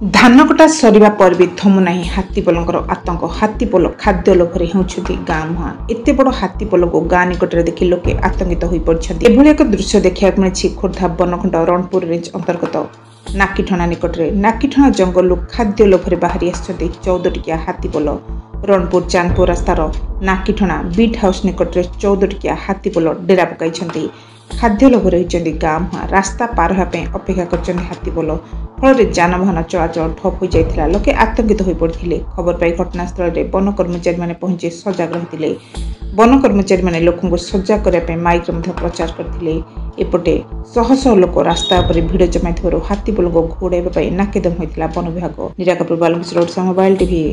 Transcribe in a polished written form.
धानकटा सरिबा पर भी थमु नाही हाथीपलंकर आतंक। हाथीपल खाद्य लोभरे होउछथि गाँ मुहां। एते बड़ हाथीपल को गाँ निकटरे देखि लोके आतंकित होई पड़छथि। एभଳି एक दृश्य देखिବାକୁ मिलिछि खोर्धा बनखंड रणपुर रेंज अंतर्गत नाकीठणा निकटरे। नाकीठणा जंगलରୁ खाद्य लोभरे बाहरी आछथि 14 टिकिया हाथीपल। रणपुर चांदपुर रास्तार नाकीठणा बीट हाउस निकटरे 14 टिकिया हाथीपल डेरा पकाइछथि। खाद्य लोभरे होइछथि गाँ मुहां। रास्ता पार होगा पे अपेक्षा करछथि हाथीपल। फल जानवाहन चलाचल ठप हो जाता। लोके आतंकित हो पड़ते। खबर पाई घटनास्थल में वन कर्मचारी मैंने पहुंची सजग रही। वन कर्मचारी मैंने लोक सजग करने माइक प्रचार करते। एपटे शह शह लोक रास्ता पर भिड़ जमाई हाथीपल को घोड़ाइवा नाकेदम होता वन विभाग। निराकपुर बालुंगी रोड मोबाइल टीवी।